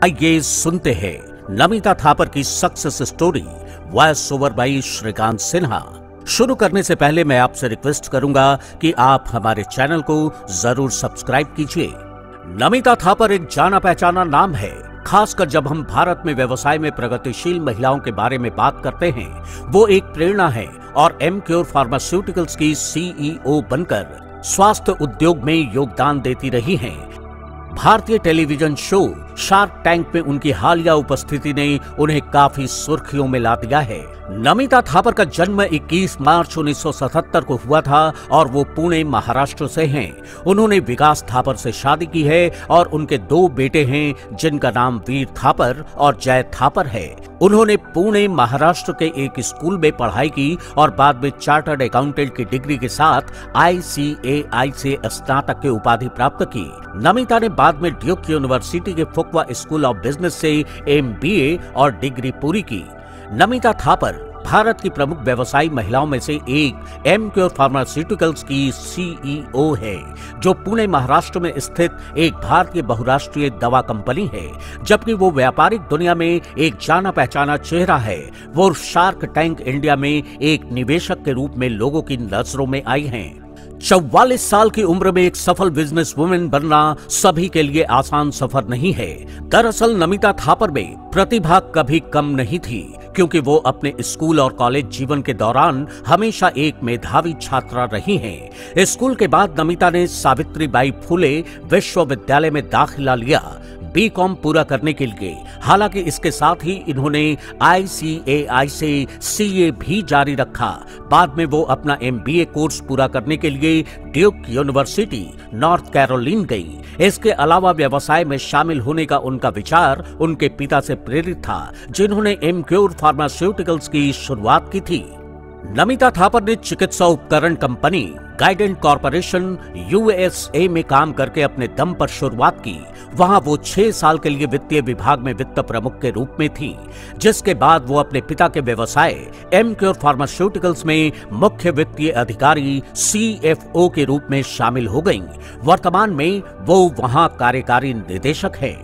आइए सुनते हैं नमिता थापर की success story, voice over by Shrikant Sinha. शुरू करने से पहले मैं आपसे रिक्वेस्ट करूंगा कि आप हमारे चैनल को जरूर सब्सक्राइब कीजिए। नमिता थापर एक जाना पहचाना नाम है, खासकर जब हम भारत में व्यवसाय में प्रगतिशील महिलाओं के बारे में बात करते हैं। वो एक प्रेरणा है और एमक्योर फार्मास्यूटिकल्स की CEO बनकर स्वास्थ्य उद्योग में योगदान देती रही हैं। भारतीय टेलीविजन शो शार्क टैंक में उनकी हालिया उपस्थिति ने उन्हें काफी सुर्खियों में ला दिया है। नमिता थापर का जन्म 21 मार्च 1977 को हुआ था और वो पुणे महाराष्ट्र से हैं। उन्होंने विकास थापर से शादी की है और उनके 2 बेटे हैं जिनका नाम वीर थापर और जय थापर है। उन्होंने पुणे महाराष्ट्र के एक स्कूल में पढ़ाई की और बाद में चार्टर्ड अकाउंटेंट की डिग्री के साथ ICAI से स्नातक की उपाधि प्राप्त की। नमिता ने बाद में ड्यूक यूनिवर्सिटी के फुकवा स्कूल ऑफ बिजनेस से MBA और डिग्री पूरी की। नमिता थापर भारत की प्रमुख व्यवसायी महिलाओं में से एक एमक्योर फार्मास्यूटिकल्स की CEO है, जो पुणे महाराष्ट्र में स्थित एक भारतीय बहुराष्ट्रीय दवा कंपनी है। जबकि वो व्यापारिक दुनिया में एक जाना पहचाना चेहरा है। वो शार्क टैंक इंडिया में एक निवेशक के रूप में लोगों की नजरों में आई हैं। 44 साल की उम्र में एक सफल बिजनेस वुमेन बनना सभी के लिए आसान सफर नहीं है। दरअसल नमिता थापर में प्रतिभा कभी कम नहीं थी, क्योंकि वो अपने स्कूल और कॉलेज जीवन के दौरान हमेशा एक मेधावी छात्रा रही हैं। स्कूल के बाद नमिता ने सावित्रीबाई फुले विश्वविद्यालय में दाखिला लिया B.Com पूरा करने के लिए। हालांकि इसके साथ ही इन्होंने ICAI से CA भी जारी रखा। बाद में वो अपना MBA कोर्स पूरा करने के लिए ड्यूक यूनिवर्सिटी नॉर्थ कैरोलिन गई। इसके अलावा व्यवसाय में शामिल होने का उनका विचार उनके पिता से प्रेरित था, जिन्होंने एमक्योर फार्मास्यूटिकल्स की शुरुआत की थी। नमिता थापर ने चिकित्सा उपकरण कंपनी गाइडेंट कॉर्पोरेशन USA में काम करके अपने दम पर शुरुआत की। वहां वो 6 साल के लिए वित्तीय विभाग में वित्त प्रमुख के रूप में थी, जिसके बाद वो अपने पिता के व्यवसाय एमक्योर फार्मास्यूटिकल्स में मुख्य वित्तीय अधिकारी CFO के रूप में शामिल हो गईं। वर्तमान में वो वहां कार्यकारी निदेशक है।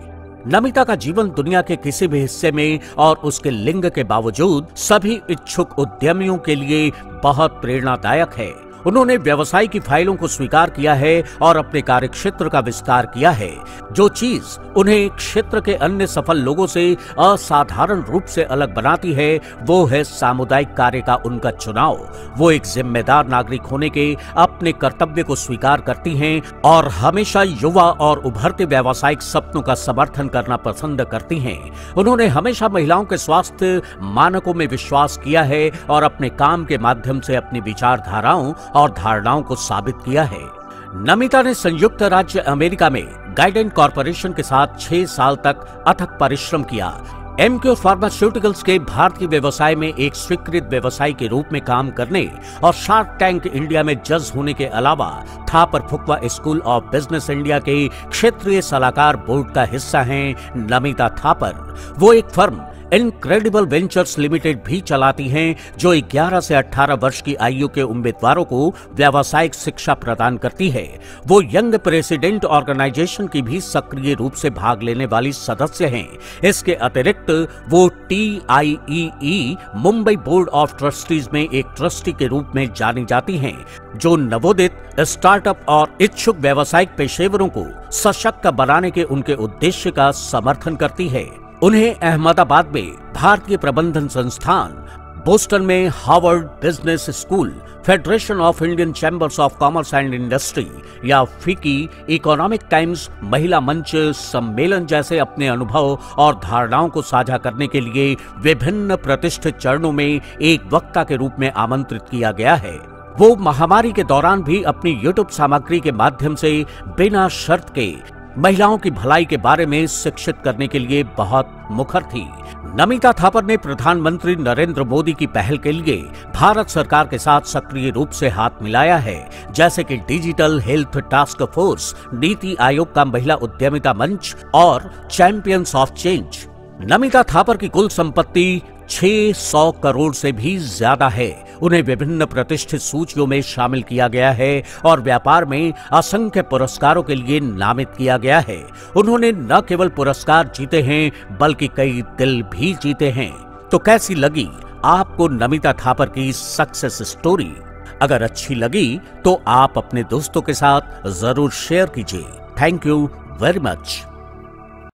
नमिता का जीवन दुनिया के किसी भी हिस्से में और उसके लिंग के बावजूद सभी इच्छुक उद्यमियों के लिए बहुत प्रेरणादायक है। उन्होंने व्यवसाय की फाइलों को स्वीकार किया है और अपने कार्यक्षेत्र का विस्तार किया है। जो चीज उन्हें क्षेत्र के अन्य सफल लोगों से असाधारण रूप से अलग बनाती है, वो है सामुदायिक कार्य का उनका चुनाव। वो एक जिम्मेदार नागरिक होने के अपने कर्तव्य को स्वीकार करती हैं और हमेशा युवा और उभरते व्यावसायिक सपनों का समर्थन करना पसंद करती हैं। उन्होंने हमेशा महिलाओं के स्वास्थ्य मानकों में विश्वास किया है और अपने काम के माध्यम से अपनी विचारधाराओं और धारणाओं को साबित किया है। नमिता ने संयुक्त राज्य अमेरिका में गाइडेंट कॉर्पोरेशन के साथ 6 साल तक अथक परिश्रम किया। एमक्योर फार्मास्यूटिकल्स के भारतीय व्यवसाय में एक स्वीकृत व्यवसायी के रूप में काम करने और शार्क टैंक इंडिया में जज होने के अलावा थापर फुकवा स्कूल ऑफ बिजनेस इंडिया के क्षेत्रीय सलाहकार बोर्ड का हिस्सा हैं नमिता थापर। वो एक फर्म इनक्रेडिबल वेंचर्स लिमिटेड भी चलाती हैं, जो 11 से 18 वर्ष की आयु के उम्मीदवारों को व्यावसायिक शिक्षा प्रदान करती है। वो यंग प्रेसिडेंट ऑर्गेनाइजेशन की भी सक्रिय रूप से भाग लेने वाली सदस्य हैं। इसके अतिरिक्त वो TIEE Mumbai board of trustees में एक ट्रस्टी के रूप में जानी जाती हैं, जो नवोदित स्टार्टअप और इच्छुक व्यावसायिक पेशेवरों को सशक्त बनाने के उनके उद्देश्य का समर्थन करती है। उन्हें अहमदाबाद में भारतीय प्रबंधन संस्थान, बोस्टन में Harvard business school, federation of Indian chambers of commerce and industry या फिकी, इकोनॉमिक टाइम्स महिला मंच सम्मेलन जैसे अपने अनुभव और धारणाओं को साझा करने के लिए विभिन्न प्रतिष्ठित चरणों में एक वक्ता के रूप में आमंत्रित किया गया है। वो महामारी के दौरान भी अपनी YouTube सामग्री के माध्यम से बिना शर्त के महिलाओं की भलाई के बारे में शिक्षित करने के लिए बहुत मुखर थी। नमिता थापर ने प्रधानमंत्री नरेंद्र मोदी की पहल के लिए भारत सरकार के साथ सक्रिय रूप से हाथ मिलाया है, जैसे कि digital health task force, NITI Aayog का महिला उद्यमिता मंच और champions of change. Namita Thapar की कुल संपत्ति 600 करोड़ से भी ज्यादा है। उन्हें विभिन्न प्रतिष्ठित सूचियों में शामिल किया गया है और व्यापार में असंख्य पुरस्कारों के लिए नामित किया गया है। उन्होंने न केवल पुरस्कार जीते हैं बल्कि कई दिल भी जीते हैं। तो कैसी लगी आपको नमिता थापर की सक्सेस स्टोरी? अगर अच्छी लगी तो आप अपने दोस्तों के साथ जरूर शेयर कीजिए। Thank you very much.